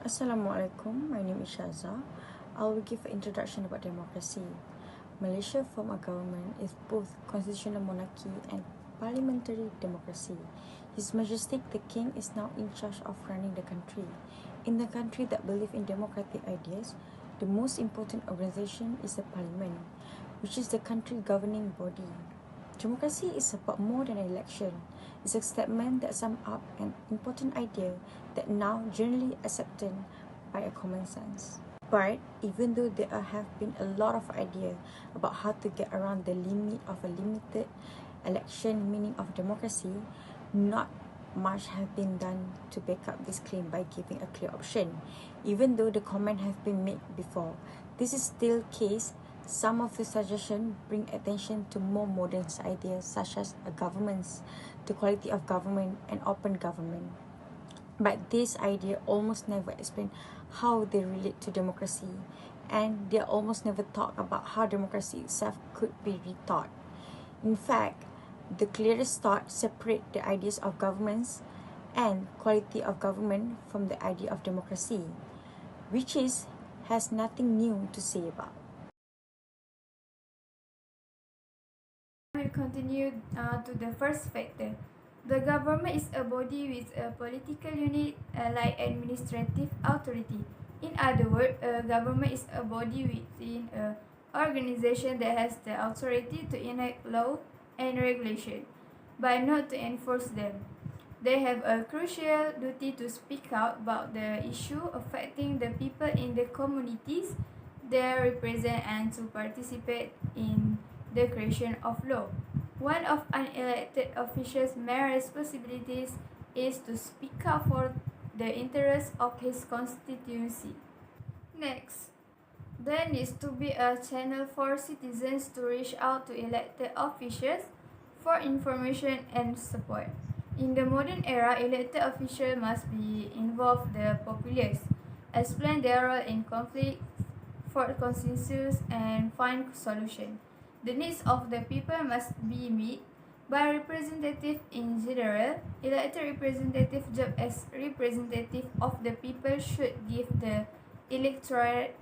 Assalamualaikum, my name is Shaza. I will give an introduction about democracy. Malaysia form a government is both constitutional monarchy and parliamentary democracy. His Majesty the King is now in charge of running the country. In the country that believe in democratic ideas, the most important organization is the parliament, which is the country governing body. Democracy is about more than an election. It's a statement that sums up an important idea that now generally accepted by a common sense. But even though there have been a lot of ideas about how to get around the limit of a limited election meaning of democracy, not much have been done to back up this claim by giving a clear option. Even though the comment have been made before, this is still case. Some of the suggestions bring attention to more modern ideas such as a governance, the quality of government, and open government. But this idea almost never explain how they relate to democracy, and they almost never talk about how democracy itself could be rethought. In fact, the clearest thought separate the ideas of governments and quality of government from the idea of democracy, which has nothing new to say about. We continue to the first factor. The government is a body with a political unit like administrative authority. In other words, a government is a body within an organization that has the authority to enact law and regulation, but not to enforce them. They have a crucial duty to speak out about the issue affecting the people in the communities they represent and to participate in the creation of law. One of unelected officials' main responsibilities is to speak up for the interests of his constituency. Next, there needs to be a channel for citizens to reach out to elected officials for information and support. In the modern era, elected officials must be involved the populace, explain their role in conflict, form consensus, and find solution. The needs of the people must be met by representative in general. Elected representative job as representative of the people should give the electorate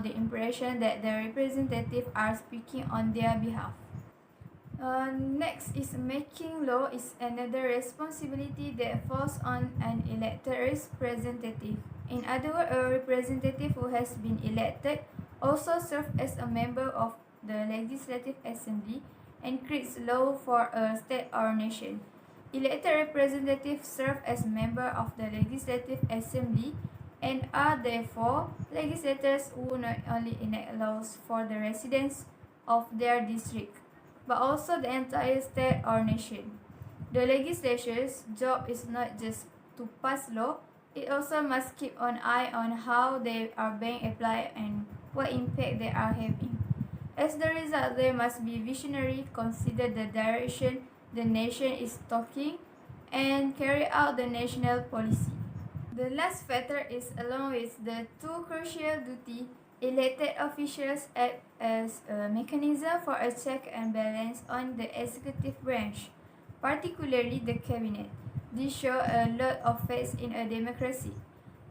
the impression that the representatives are speaking on their behalf. Next is making law is another responsibility that falls on an elected representative. In other words, a representative who has been elected also serves as a member of the Legislative Assembly and creates law for a state or nation. Elected representatives serve as members of the Legislative Assembly and are therefore legislators who not only enact laws for the residents of their district, but also the entire state or nation. The legislature's job is not just to pass law, it also must keep an eye on how they are being applied and what impact they are having. As the result, they must be visionary, consider the direction the nation is taking, and carry out the national policy. The last factor is, along with the two crucial duties, elected officials act as a mechanism for a check and balance on the executive branch, particularly the cabinet. This shows a lot of faith in a democracy.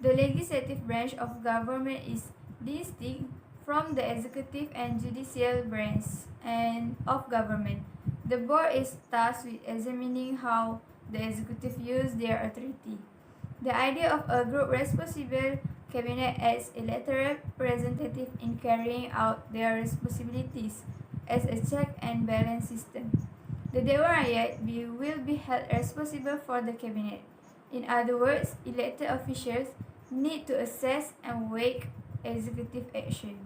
The legislative branch of government is distinct from the executive and judicial branch of government. The board is tasked with examining how the executive use their authority. The idea of a group responsible cabinet as elected representative in carrying out their responsibilities as a check and balance system. The Dewan Rakyat will be held responsible for the cabinet. In other words, elected officials need to assess and weigh executive action.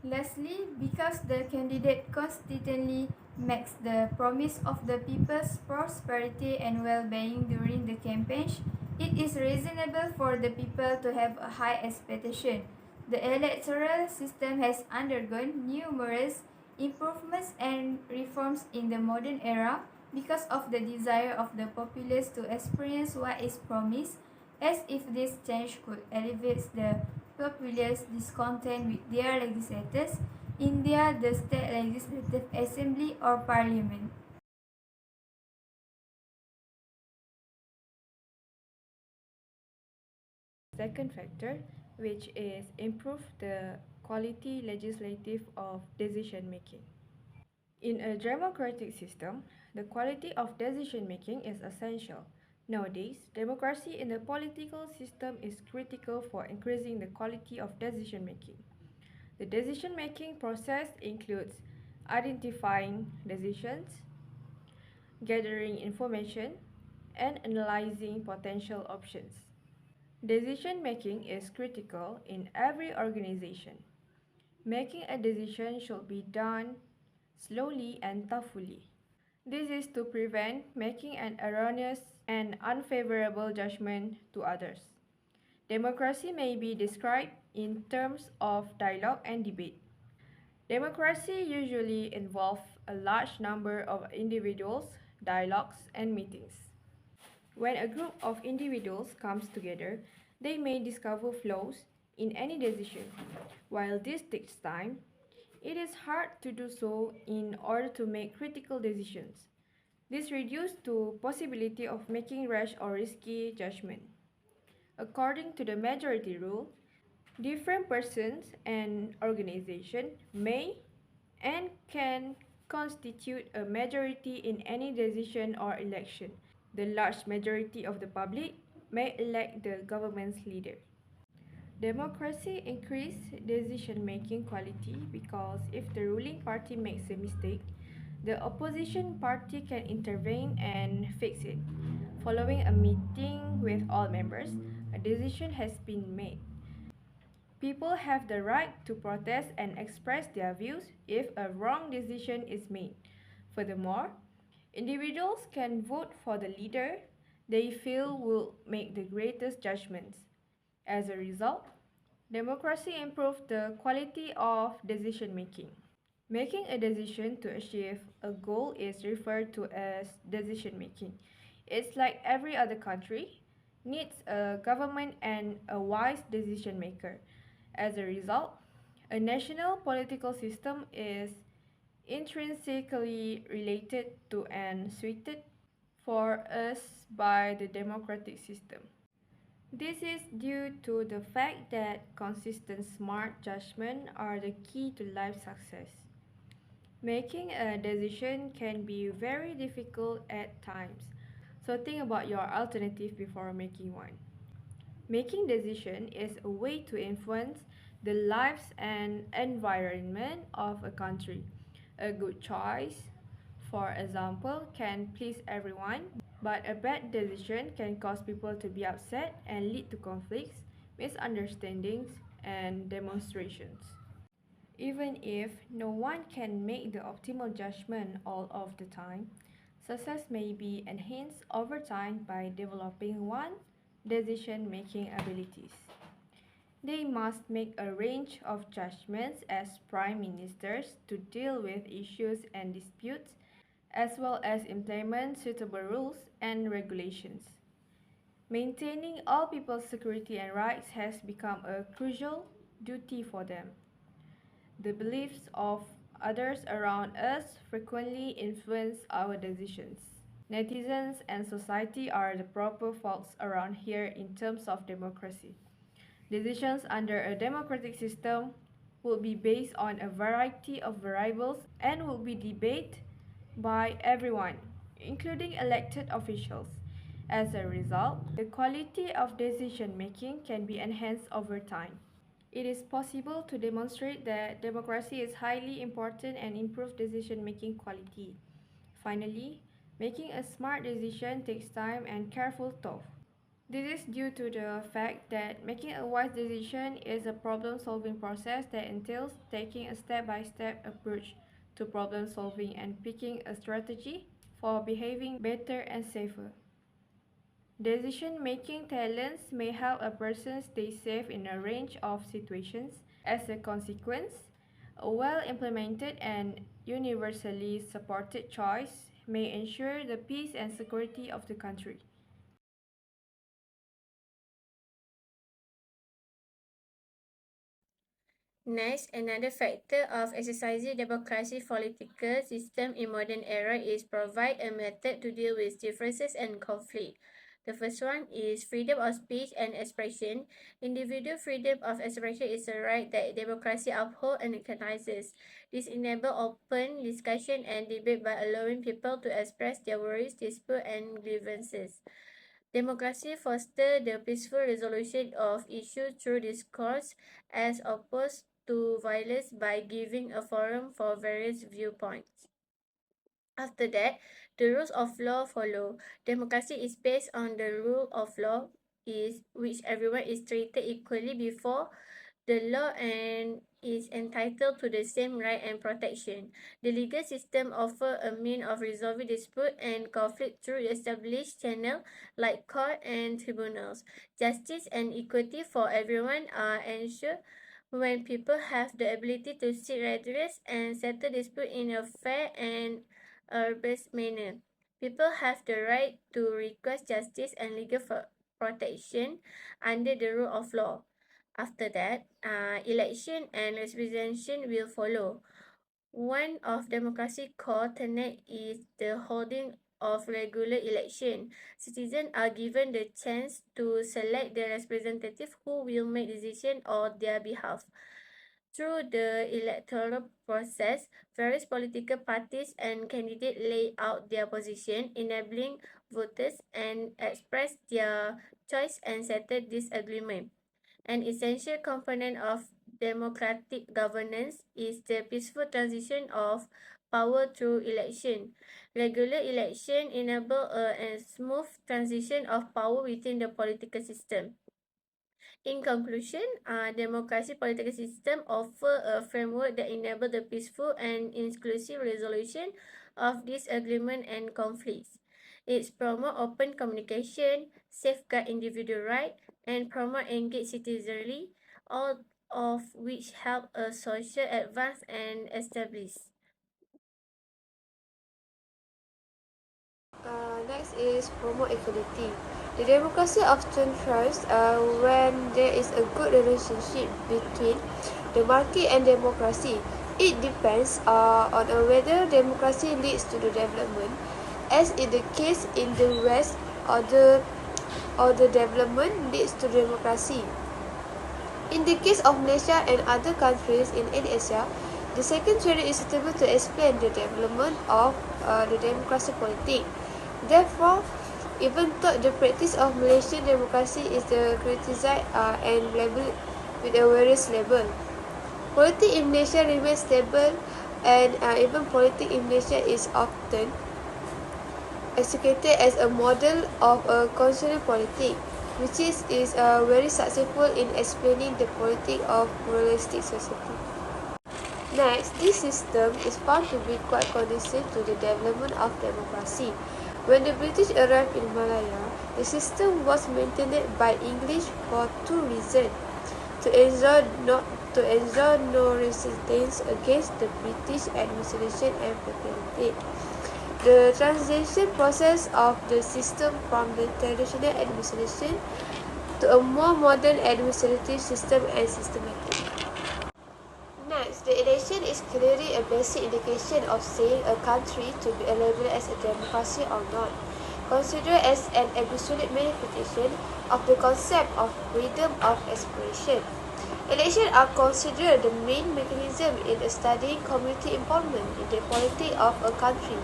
Lastly, because the candidate consistently makes the promise of the people's prosperity and well-being during the campaign, it is reasonable for the people to have a high expectation. The electoral system has undergone numerous improvements and reforms in the modern era because of the desire of the populace to experience what is promised, as if this change could alleviate the populace discontent with their legislators in the state legislative assembly or parliament. second factor, which is improve the quality legislative of decision making. In a democratic system, the quality of decision making is essential. Nowadays, democracy in the political system is critical for increasing the quality of decision making. The decision making process includes identifying decisions, gathering information, and analyzing potential options. Decision making is critical in every organization. Making a decision should be done slowly and thoughtfully. This is to prevent making an erroneous and unfavorable judgment to others. Democracy may be described in terms of dialogue and debate. Democracy usually involves a large number of individuals, dialogues, and meetings. When a group of individuals comes together, they may discover flaws in any decision. While this takes time, it is hard to do so in order to make critical decisions. This reduces the possibility of making rash or risky judgment. According to the majority rule, different persons and organizations may and can constitute a majority in any decision or election. The large majority of the public may elect the government's leader. Democracy increases decision-making quality because if the ruling party makes a mistake, the opposition party can intervene and fix it. Following a meeting with all members, a decision has been made. People have the right to protest and express their views if a wrong decision is made. Furthermore, individuals can vote for the leader they feel will make the greatest judgments. As a result, democracy improves the quality of decision making. Making a decision to achieve a goal is referred to as decision making. It's like every other country needs a government and a wise decision maker. As a result, a national political system is intrinsically related to and suited for us by the democratic system. This is due to the fact that consistent smart judgment are the key to life success. Making a decision can be very difficult at times, so think about your alternative before making one. Making decision is a way to influence the lives and environment of a country. A good choice, for example, can please everyone, but a bad decision can cause people to be upset and lead to conflicts, misunderstandings, and demonstrations. Even if no one can make the optimal judgment all of the time, success may be enhanced over time by developing one decision making abilities. They must make a range of judgments as prime ministers to deal with issues and disputes, as well as implement suitable rules and regulations. Maintaining all people's security and rights has become a crucial duty for them. The beliefs of others around us frequently influence our decisions. Netizens and society are the proper folks around here in terms of democracy. Decisions under a democratic system would be based on a variety of variables and would be debated by everyone, including elected officials. As a result, the quality of decision making can be enhanced over time. It is possible to demonstrate that democracy is highly important and improve decision making quality. Finally, making a smart decision takes time and careful thought. This is due to the fact that making a wise decision is a problem solving process that entails taking a step by step approach to problem solving and picking a strategy for behaving better and safer. Decision-making talents may help a person stay safe in a range of situations. As a consequence, a well-implemented and universally supported choice may ensure the peace and security of the country. Next, another factor of exercising democracy political system in modern era is provide a method to deal with differences and conflict. The first one is freedom of speech and expression. Individual freedom of expression is a right that democracy upholds and recognizes. This enables open discussion and debate by allowing people to express their worries, disputes, and grievances. Democracy fosters the peaceful resolution of issues through discourse as opposed to violence by giving a forum for various viewpoints. After that, the rules of law follow. Democracy is based on the rule of law, is which everyone is treated equally before the law and is entitled to the same right and protection. The legal system offers a means of resolving dispute and conflict through established channels like court and tribunals. Justice and equity for everyone are ensured when people have the ability to seek redress and settle dispute in a fair and based manner. People have the right to request justice and legal protection under the rule of law. After that, election and representation will follow. One of democracy core tenet is the holding of regular election. Citizens are given the chance to select the representative who will make decisions on their behalf. Through the electoral process, various political parties and candidates lay out their position, enabling voters and express their choice and settle disagreement. An essential component of democratic governance is the peaceful transition of power through election. Regular election enable a smooth transition of power within the political system. In conclusion, democracy political system offer a framework that enable the peaceful and inclusive resolution of disagreement and conflicts. It promote open communication, safeguard individual rights, and promote engaged citizenry, all of which help a social advance and establish. Next is promote equality. The democracy often thrives when there is a good relationship between the market and democracy. It depends on whether democracy leads to the development, as is the case in the West, or the development leads to democracy. In the case of Malaysia and other countries in Asia, the second theory is suitable to explain the development of the democracy politic. Therefore, even though the practice of Malaysian democracy is criticized and labeled with a various label, politics in Malaysia remains stable, and even politics in Malaysia is often executed as a model of a constitutional politic, which is very successful in explaining the politics of pluralistic society. Next, this system is found to be quite conducive to the development of democracy. When the British arrived in Malaya, the system was maintained by English for two reasons: to ensure no resistance against the British administration and facilitate the transition process of the system from the traditional administration to a more modern administrative system and systematic. Next, the election is clearly a basic indication of saying a country to be labeled as a democracy or not, considered as an absolute manifestation of the concept of freedom of expression. Elections are considered the main mechanism in studying community involvement in the politics of a country.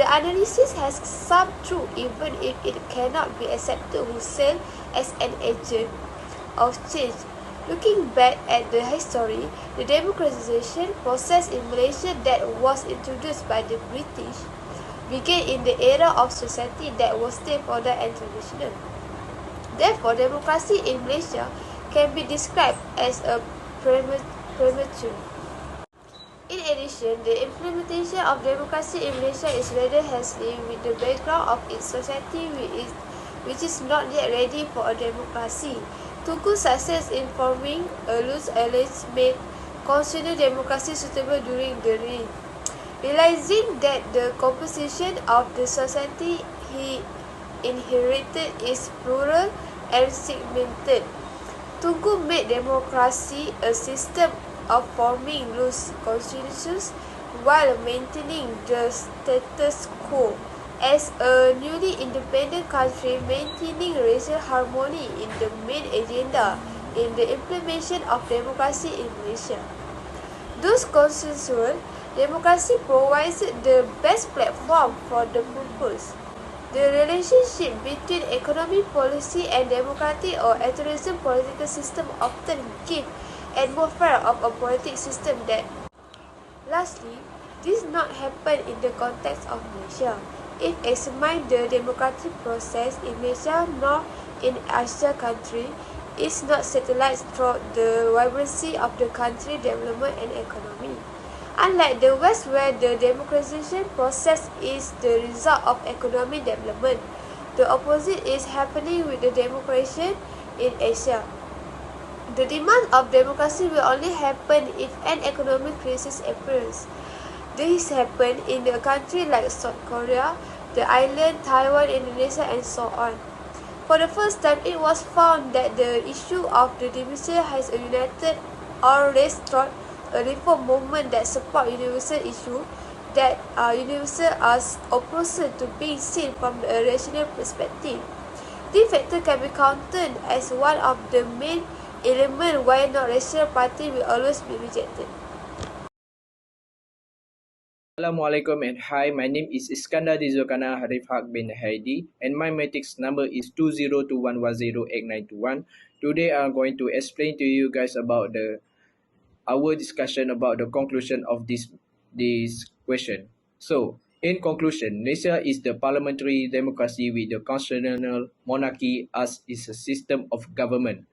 The analysis has some truth even if it cannot be accepted wholesale as an agent of change. Looking back at the history, the democratization process in Malaysia that was introduced by the British began in the era of society that was still feudal and traditional. Therefore, democracy in Malaysia can be described as a premature. In addition, the implementation of democracy in Malaysia is rather hazy with the background of its society which is not yet ready for a democracy. Tunku's success in forming a loose alliance made constitutional democracy suitable during the reign. Realizing that the composition of the society he inherited is plural and segmented, Tunku made democracy a system of forming loose constitutions while maintaining the status quo as a newly independent country, maintaining racial harmony in the main agenda in the implementation of democracy in Malaysia. Thus, consensual democracy provides the best platform for the purpose. The relationship between economic policy and democratic or authoritarian political system often give atmosphere of a political system that. Lastly, this not happen in the context of Malaysia. If examine the democratic process in Malaysia nor in Asia country, is not satellite throughout the vibrancy of the country development and economy. Unlike the West where the democratization process is the result of economic development, the opposite is happening with the democratization in Asia. The demand of democracy will only happen if an economic crisis appears. This happened in a country like South Korea, the island, Taiwan, Indonesia, and so on. For the first time, it was found that the issue of the democracy has a united or restored a reform movement that support universal issue that are universal as opposed to being seen from a rational perspective. This factor can be counted as one of the main elements why not rational party will always be rejected. Assalamualaikum and hi, my name is Iskandar Dizokana Harif Haq bin Haidi and my matrix number is 2021108921. Today I'm going to explain to you guys about our discussion about the conclusion of this question. So, in conclusion, Malaysia is the parliamentary democracy with the constitutional monarchy as is a system of government.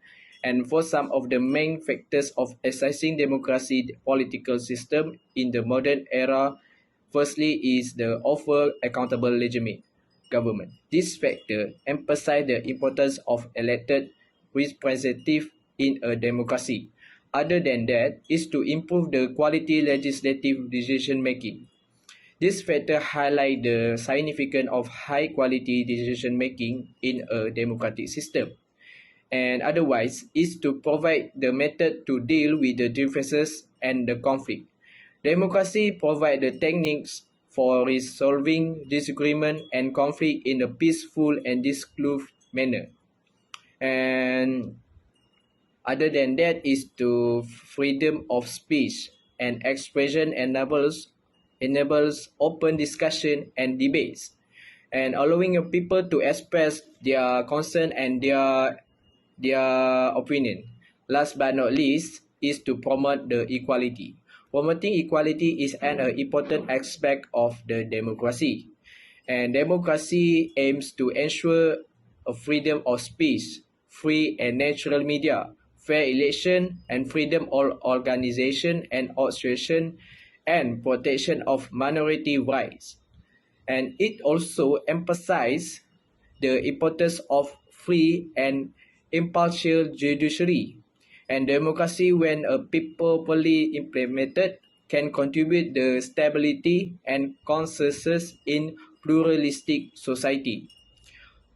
And for some of the main factors of exercising democracy political system in the modern era, firstly is the offer accountable legitimate government. This factor emphasize the importance of elected representative in a democracy. Other than that, is to improve the quality legislative decision making. This factor highlight the significance of high quality decision making in a democratic system. And otherwise, is to provide the method to deal with the differences and the conflict. Democracy provide the techniques for resolving disagreement and conflict in a peaceful and disclosed manner. And other than that is to freedom of speech and expression enables open discussion and debates and allowing people to express their concern and their opinion. Last but not least is to promote the equality. Promoting equality is an important aspect of the democracy. And democracy aims to ensure a freedom of speech, free and natural media, fair election, and freedom of organization and association, and protection of minority rights. And it also emphasizes the importance of free and impartial judiciary. And democracy, when a properly implemented, can contribute the stability and consensus in pluralistic society.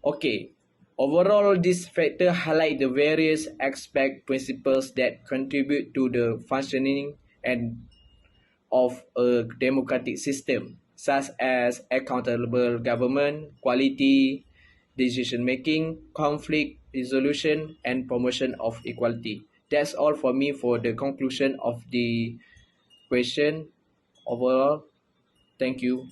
Okay, overall, this factor highlight the various aspect principles that contribute to the functioning and of a democratic system, such as accountable government, quality, decision making, conflict resolution, and promotion of equality. That's all for me for the conclusion of the question overall. Thank you.